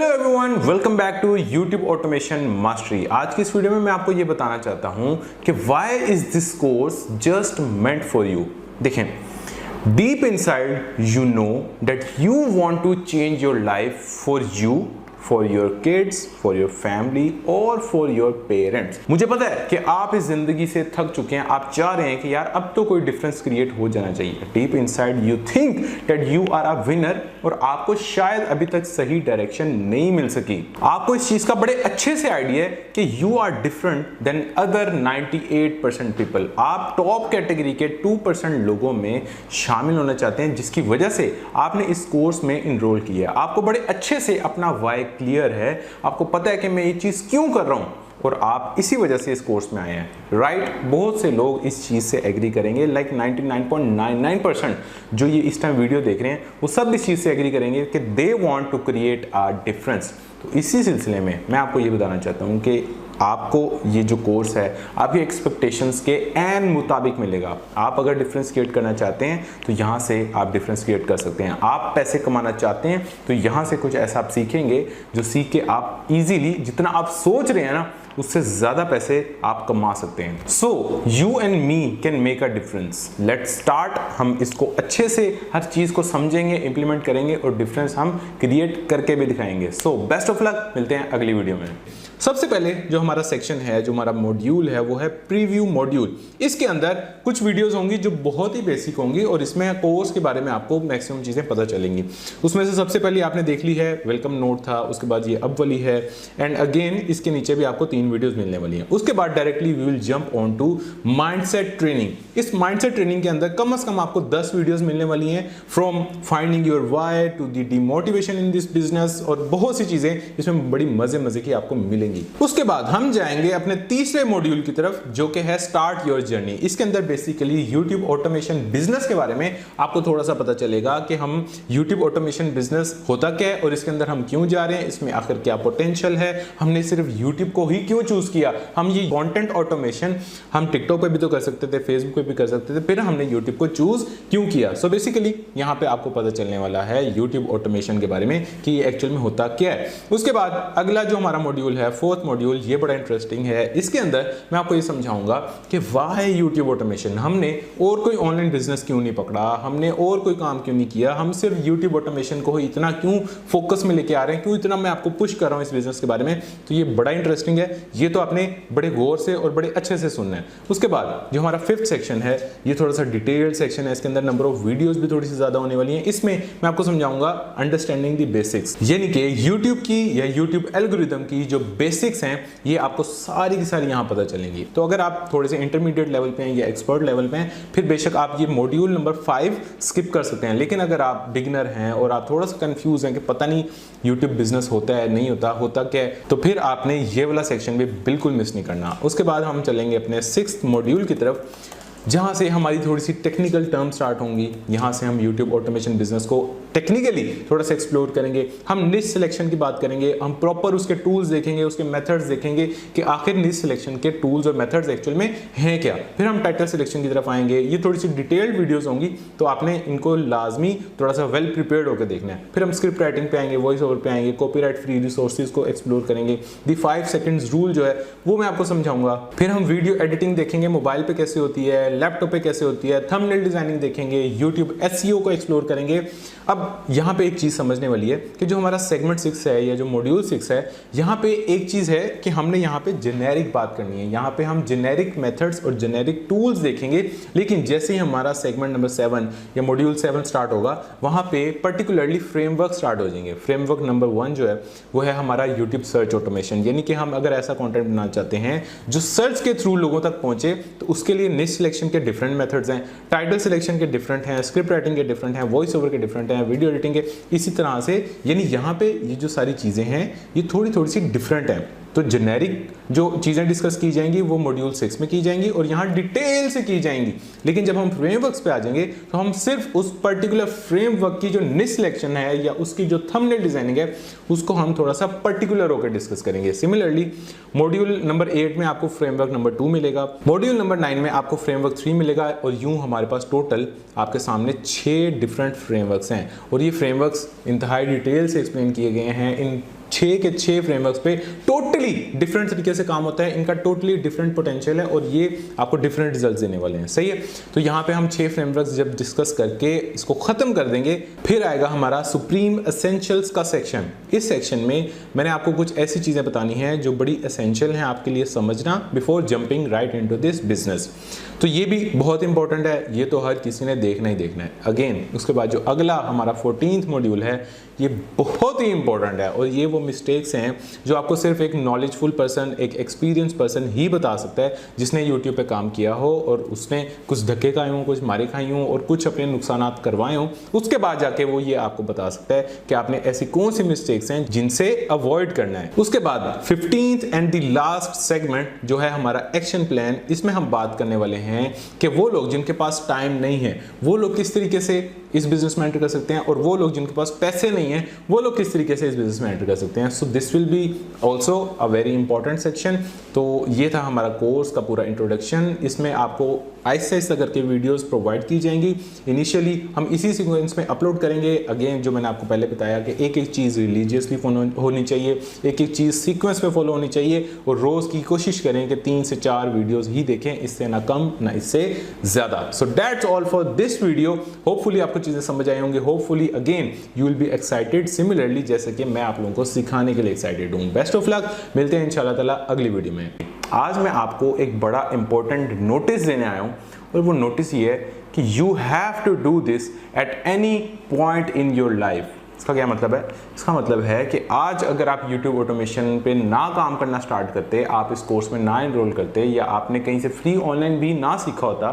Hello everyone, welcome back to YouTube automation mastery. आज की इस वीडियो में मैं आपको ये बताना चाहता हूं कि why is this course just meant for you. देखें, deep inside you know that you want to change your life for you, for your kids, for your family और फॉर योर पेरेंट्स। मुझे पता है कि आप इस जिंदगी से थक चुके हैं, आप चाह रहे हैं कि यार अब तो कोई डिफरेंस क्रिएट हो जाना चाहिए। Deep inside you think that you are a winner और आपको शायद अभी तक सही डायरेक्शन नहीं मिल सकी। आपको इस चीज का बड़े अच्छे से आइडिया है कि you are different than other 98% people. आप टॉप कैटेगरी के 2% लोगों में शामिल होना चाहते हैं, जिसकी वजह से आपने इस कोर्स में इनरोल किया। आपको बड़े अच्छे से अपना वाई क्लियर है, आपको पता है कि मैं ये चीज क्यों कर रहा हूं और आप इसी वजह से इस कोर्स में आए हैं। राइट, बहुत से लोग इस चीज से एग्री करेंगे, लाइक 99.99% जो ये इस टाइम वीडियो देख रहे हैं वो सब इस चीज से एग्री करेंगे कि they want to create a difference. तो इसी सिलसिले में मैं आपको ये बताना चाहता हूं कि आपको ये जो कोर्स है आपकी एक्सपेक्टेशंस के एन मुताबिक मिलेगा। आप अगर डिफरेंस क्रिएट करना चाहते हैं तो यहाँ से आप डिफरेंस क्रिएट कर सकते हैं। आप पैसे कमाना चाहते हैं तो यहाँ से कुछ ऐसा आप सीखेंगे जो सीख के आप इजीली, जितना आप सोच रहे हैं ना, उससे ज्यादा पैसे आप कमा सकते हैं। So you and me can make a difference. Let's start. हम इसको अच्छे से हर चीज को समझेंगे, इंप्लीमेंट करेंगे और डिफरेंस हम क्रिएट करके भी दिखाएंगे। सो बेस्ट ऑफ लक, मिलते हैं अगली वीडियो में। सबसे पहले जो हमारा सेक्शन है, जो हमारा मॉड्यूल है, वो है प्रीव्यू मॉड्यूल। इसके अंदर कुछ वीडियोस होंगी जो बहुत ही बेसिक होंगी और इसमें कोर्स के बारे में आपको मैक्सिमम चीजें पता चलेंगी। उसमें से सबसे पहले आपने देख ली है, वेलकम नोट था, उसके बाद ये अब वाली है, एंड अगेन इसके नीचे भी आपको 3 वीडियोस मिलने वाली हैं। उसके बाद directly we will jump on to mindset training. इस माइंडसेट ट्रेनिंग के अंदर कम से कम आपको 10 वीडियोस मिलने वाली हैं, from finding your why to the demotivation in this business, और बहुत सी चीजें इसमें बड़ी मजे की आपको मिलेंगी। उसके बाद हम जाएंगे अपने तीसरे मॉड्यूल की तरफ, जो कि है स्टार्ट योर जर्नी। इसके अंदर बेसिकली YouTube ऑटोमेशन बिजनेस के बारे में आपको थोड़ा सा पता चलेगा कि हम YouTube ऑटोमेशन बिजनेस होता क्या है और इसके अंदर हम क्यों जा रहे हैं, इसमें आखिर क्या पोटेंशियल है, हमने सिर्फ YouTube को ही क्यों चूज किया। हम ये कंटेंट ऑटोमेशन हम टिकटॉक पे भी तो कर सकते थे, फेसबुक पे भी कर सकते थे, फिर हमने YouTube को चूज क्यों किया। सो बेसिकली यहाँ पे आपको पता चलने वाला है YouTube ऑटोमेशन के बारे में कि ये एक्चुअल में होता क्या है। उसके बाद अगला जो हमारा मॉड्यूल है, फोर्थ मॉड्यूल, ये बड़ा इंटरेस्टिंग है। इसके अंदर मैं आपको ये समझाऊंगा कि व्हाई YouTube ऑटोमेशन। हमने और कोई ऑनलाइन बिजनेस क्यों नहीं पकड़ा, हमने और कोई काम क्यों नहीं किया, हम सिर्फ YouTube ऑटोमेशन को इतना क्यों फोकस में लेके आ रहे हैं, क्यों इतना मैं आपको पुश कर रहा हूं इस बिजनेस के बारे में। तो ये बड़ा इंटरेस्टिंग है, ये तो आपने बड़े गौर से और बड़े अच्छे से सुनना है। उसके बाद जो हमारा 5th सेक्शन है, ये थोड़ा सा डिटेल्ड सेक्शन है। इसके अंदर नंबर ऑफ वीडियोस भी थोड़ी सी ज्यादा होने वाली है। इसमें मैं आपको समझाऊंगा अंडरस्टैंडिंग द बेसिक्स, यानी कि YouTube की या YouTube एल्गोरिथम की जो बेसिक्स हैं ये आपको सारी की सारी यहाँ पता चलेंगी। तो अगर आप थोड़े से इंटरमीडिएट लेवल पे हैं या एक्सपर्ट लेवल पे हैं, फिर बेशक आप ये मॉड्यूल नंबर 5 स्किप कर सकते हैं। लेकिन अगर आप बिगिनर हैं और आप थोड़ा सा कंफ्यूज हैं कि पता नहीं YouTube बिजनेस होता है नहीं होता, होता क्या है, तो फिर आपने ये वाला सेक्शन भी बिल्कुल मिस नहीं करना। उसके बाद हम चलेंगे अपने 6th मॉड्यूल की तरफ, जहां से हमारी थोड़ी सी टेक्निकल टर्म स्टार्ट होंगी। यहां से हम YouTube ऑटोमेशन बिजनेस को टेक्निकली थोड़ा सा एक्सप्लोर करेंगे। हम निश सिलेक्शन की बात करेंगे, हम प्रॉपर उसके टूल्स देखेंगे, उसके मेथड्स देखेंगे कि आखिर निश सिलेक्शन के टूल्स और मेथड्स एक्चुअल में हैं क्या। फिर हम टाइटल सिलेक्शन की तरफ आएंगे। ये थोड़ी सी डिटेल्ड वीडियोस होंगी, तो आपने इनको लाजमी थोड़ा सा वेल प्रिपेयर्ड होकर देखना है। फिर हम स्क्रिप्ट राइटिंग पे आएंगे, वॉइस ओवर पे आएंगे, कॉपीराइट फ्री रिसोर्सेज को एक्सप्लोर करेंगे। दी 5 सेकंड्स रूल जो है वो मैं आपको समझाऊंगा। फिर हम वीडियो एडिटिंग देखेंगे, मोबाइल पे कैसे होती है, लैपटॉप पे कैसे होती है, थंबनेल डिजाइनिंग देखेंगे, YouTube SEO को एक्सप्लोर करेंगे। अब यहाँ पे एक चीज समझने वाली है कि जो हमारा सेगमेंट 6 है या जो मॉड्यूल 6 है, यहाँ पे एक चीज है कि हमने यहाँ पे जेनेरिक बात करनी है। यहाँ पे हम जेनेरिक मेथड्स और जेनेरिक टूल्स देखेंगे। लेकिन जैसे ही हमारा सेगमेंट नंबर 7 या मॉड्यूल 7 स्टार्ट होगा, वहां पे पर्टिकुलरली फ्रेमवर्क स्टार्ट हो जाएंगे। फ्रेमवर्क नंबर 1 जो है वो है हमारा YouTube सर्च ऑटोमेशन, यानी कि हम अगर ऐसा कंटेंट बनाना चाहते हैं जो सर्च के थ्रू लोगों तक पहुंचे, तो उसके लिए निश सिलेक्शन के डिफरेंट मेथड्स हैं, टाइटल सिलेक्शन के डिफरेंट हैं, स्क्रिप्ट राइटिंग के डिफरेंट हैं, वॉइस ओवर के डिफरेंट हैं, वीडियो एडिटिंग के इसी तरह से। यानी यहाँ पे ये जो सारी चीजें हैं ये थोड़ी सी डिफरेंट हैं। तो जेनेरिक जो चीज़ें डिस्कस की जाएंगी वो मॉड्यूल 6 में की जाएंगी और यहाँ डिटेल से की जाएंगी। लेकिन जब हम फ्रेमवर्क्स पे आ जाएंगे तो हम सिर्फ उस पर्टिकुलर फ्रेमवर्क की जो निश सिलेक्शन है या उसकी जो थंबनेल डिजाइनिंग है उसको हम थोड़ा सा पर्टिकुलर होकर डिस्कस करेंगे। सिमिलरली मॉड्यूल नंबर 8 में आपको फ्रेमवर्क नंबर 2 मिलेगा, मॉड्यूल नंबर 9 में आपको फ्रेमवर्क 3 मिलेगा और यूं हमारे पास टोटल आपके सामने 6 डिफरेंट फ्रेमवर्क्स हैं और ये फ्रेमवर्क्स इंतहाई डिटेल से एक्सप्लेन किए गए हैं इन 6 के 6 फ्रेमवर्क्स पे टोटली डिफरेंट तरीके से काम होता है, इनका टोटली डिफरेंट पोटेंशियल है और ये आपको डिफरेंट रिजल्ट्स देने वाले हैं। सही है, तो यहाँ पे हम 6 फ्रेमवर्क्स जब डिस्कस करके इसको खत्म कर देंगे, फिर आएगा हमारा सुप्रीम एसेंशियल्स का सेक्शन। इस सेक्शन में मैंने आपको कुछ ऐसी चीजें बतानी है जो बड़ी एसेंशियल हैं आपके लिए समझना before jumping right into this business. तो ये भी बहुत इंपॉर्टेंट है, ये तो हर किसी ने देखना ही देखना है। अगेन उसके बाद जो अगला हमारा 14th मॉड्यूल है, ये बहुत ही इंपॉर्टेंट है और ये वो मिस्टेक्स हैं जो आपको सिर्फ एक नॉलेजफुल पर्सन, एक एक्सपीरियंस पर्सन ही बता सकता है, जिसने यूट्यूब पे काम किया हो और उसने कुछ धक्के खाए हों, कुछ मारे खाई हों और कुछ अपने नुकसानात करवाए हों। उसके बाद जाके वो ये आपको बता सकता है कि आपने ऐसी कौन सी मिस्टेक्स हैं जिनसे अवॉइड करना है। उसके बाद 15th and the last segment जो है हमारा एक्शन प्लान, इसमें हम बात करने वाले हैं कि वो लोग जिनके पास टाइम नहीं है वो लोग किस तरीके से इस बिजनेस में एंटर कर सकते हैं और वो लोग जिनके पास पैसे नहीं है वो लोग किस तरीके से इस बिजनेस में एंटर कर सकते हैं। So this will be also a very important section. तो ये था हमारा कोर्स का पूरा इंट्रोडक्शन। इसमें आपको आहिस्ता आहिस्ता करके वीडियोस प्रोवाइड की जाएंगी। इनिशियली हम इसी सीक्वेंस में अपलोड करेंगे। अगेन जो मैंने आपको पहले बताया कि एक एक चीज़ रिलीजियसली फॉलो होनी चाहिए, एक एक चीज़ सीक्वेंस में फॉलो होनी चाहिए और रोज़ की कोशिश करें कि 3 से 4 वीडियोस ही देखें, इससे ना कम ना इससे ज़्यादा। So that's all for this video. Hopefully आपको चीज़ें समझ आई होंगी। Hopefully again you will be excited similarly जैसे कि मैं आप लोगों को सिखाने के लिए एक्साइटेड हूँ। बेस्ट ऑफ लक, मिलते हैं इंशाल्लाह ताला अगली वीडियो में। आज मैं आपको एक बड़ा इंपॉर्टेंट नोटिस देने आया हूँ और वो नोटिस ये है कि you have to do this at any point in your life. इसका क्या मतलब है? इसका मतलब है कि आज अगर आप YouTube ऑटोमेशन पे ना काम करना स्टार्ट करते, आप इस कोर्स में ना एनरोल करते या आपने कहीं से फ्री ऑनलाइन भी ना सीखा होता,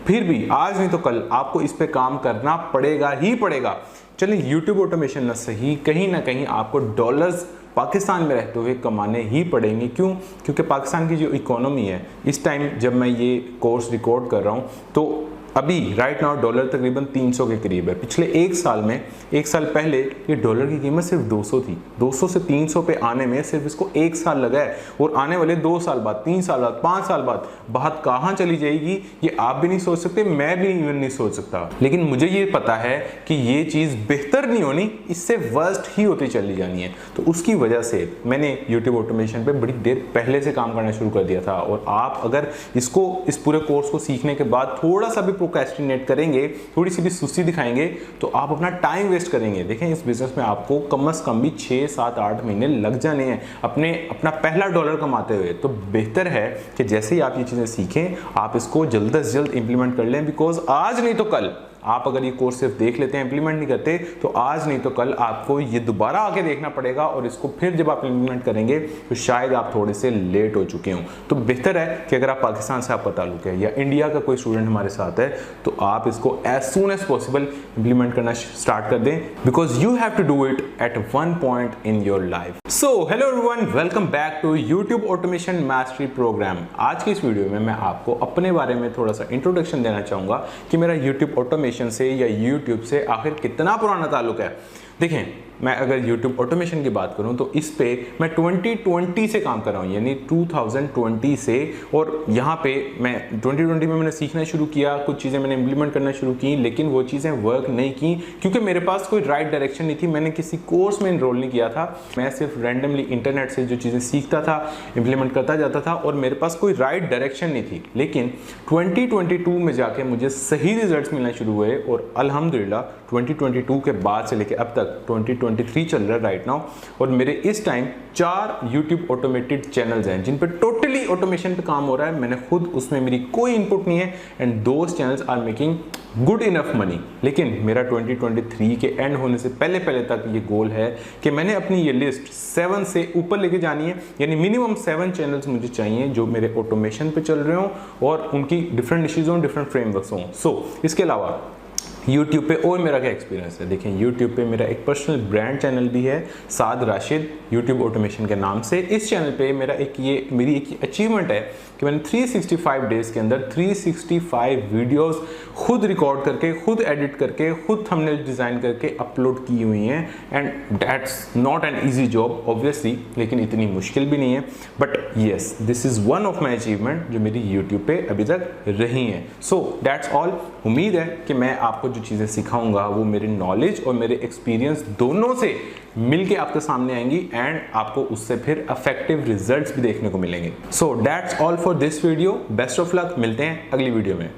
फिर भी आज नहीं तो कल आपको इस पे काम करना पड़ेगा ही पड़ेगा। चलिए YouTube ऑटोमेशन ना सही, कहीं ना कहीं आपको डॉलर्स पाकिस्तान में रहते हुए कमाने ही पड़ेंगे। क्यों? क्योंकि पाकिस्तान की जो इकोनॉमी है इस टाइम जब मैं ये कोर्स रिकॉर्ड कर रहा हूँ तो अभी राइट नाउ डॉलर तकरीबन 300 के करीब है। पिछले एक साल में, एक साल पहले ये डॉलर की कीमत सिर्फ 200 थी। 200 से 300 पे आने में सिर्फ इसको एक साल लगा है और आने वाले 2 साल बाद, 3 साल बाद, 5 साल बाद बात कहाँ चली जाएगी ये आप भी नहीं सोच सकते, मैं भी इवन नहीं सोच सकता। लेकिन मुझे ये पता है कि ये चीज़ बेहतर नहीं होनी, इससे वर्स्ट ही होती चली जानी है। तो उसकी वजह से मैंने यूट्यूब ऑटोमेशन पे बड़ी देर पहले से काम करना शुरू कर दिया था। और आप अगर इसको, इस पूरे कोर्स को सीखने के बाद थोड़ा सा भी प्रोक्रेस्टिनेट करेंगे, थोड़ी सी भी सुस्ती दिखाएंगे तो आप अपना टाइम वेस्ट करेंगे। देखें इस बिजनेस में आपको कम से कम भी 6, 7, 8 महीने लग जाने हैं अपना पहला डॉलर कमाते हुए। तो बेहतर है कि जैसे ही आप ये चीज़ें सीखें आप इसको जल्द से जल्द इंप्लीमेंट कर लें, बिकॉज आज नहीं तो कल आप अगर ये कोर्स सिर्फ देख लेते हैं, इंप्लीमेंट नहीं करते, तो आज नहीं तो कल आपको ये दोबारा आके देखना पड़ेगा और इसको फिर जब आप इंप्लीमेंट करेंगे तो शायद आप थोड़े से लेट हो चुके हों। तो बेहतर है कि अगर आप पाकिस्तान से आपका ताल्लुक है या इंडिया का कोई स्टूडेंट हमारे साथ है तो आप इसको as soon as possible implement करना स्टार्ट कर दें, because you have to do it at one point in your life. So hello everyone, welcome back to YouTube automation mastery program. आज की इस वीडियो में मैं आपको अपने बारे में थोड़ा सा इंट्रोडक्शन देना चाहूँगा कि मेरा यूट्यूब ऑटोमेशन से या YouTube से आखिर कितना पुराना ताल्लुक है। देखें, मैं अगर YouTube ऑटोमेशन की बात करूं तो इस पे मैं 2020 से काम कर रहा हूं, यानी 2020 से। और यहाँ पे मैं 2020 में मैंने सीखना शुरू किया, कुछ चीज़ें मैंने इंप्लीमेंट करना शुरू की, लेकिन वो चीज़ें वर्क नहीं की क्योंकि मेरे पास कोई राइट डायरेक्शन नहीं थी। मैंने किसी कोर्स में इनरोल नहीं किया था, मैं सिर्फ रैंडमली इंटरनेट से जो चीज़ें सीखता था, इंप्लीमेंट करता जाता था और मेरे पास कोई राइट डायरेक्शन नहीं थी। लेकिन 2022 में जाके मुझे सही रिजल्ट्स मिलना शुरू हुए और अल्हम्दुलिल्लाह 2022 के बाद से लेके अब तक 2023 चल रहा है राइट नाउ, और मेरे इस टाइम 4 YouTube ऑटोमेटेड चैनल्स हैं जिन पे टोटली ऑटोमेशन पे काम हो रहा है। मैंने खुद उसमें मेरी कोई इनपुट नहीं है and those channels are making good enough money. लेकिन मेरा 2023 के एंड होने से पहले तक ये गोल है कि मैंने अपनी ये लिस्ट 7 से ऊपर लेके जानी है, यानी मिनिमम 7 चैनल्स मुझे चाहिए जो मेरे ऑटोमेशन पे चल रहे हों और उनकी डिफरेंट निशेज़ हों, डिफरेंट फ्रेमवर्क्स हों। सो इसके अलावा YouTube पे और मेरा क्या एक्सपीरियंस है, देखें YouTube पे मेरा एक पर्सनल ब्रांड चैनल भी है, साद राशिद YouTube ऑटोमेशन के नाम से। इस चैनल पे मेरी एक अचीवमेंट है कि मैंने 365 डेज़ के अंदर 365 वीडियोस खुद रिकॉर्ड करके, खुद एडिट करके, खुद थंबनेल डिज़ाइन करके अपलोड की हुई हैं। And that's not an easy job obviously, लेकिन इतनी मुश्किल भी नहीं है। But yes, this is one of my achievement जो मेरी YouTube पे अभी तक रही हैं। So that's all. उम्मीद है कि मैं आपको जो चीज़ें सिखाऊंगा वो मेरे नॉलेज और मेरे एक्सपीरियंस दोनों से मिलके आपके सामने आएंगी एंड आपको उससे फिर इफेक्टिव रिजल्ट्स भी देखने को मिलेंगे। So that's all for this video. Best of luck, मिलते हैं अगली वीडियो में।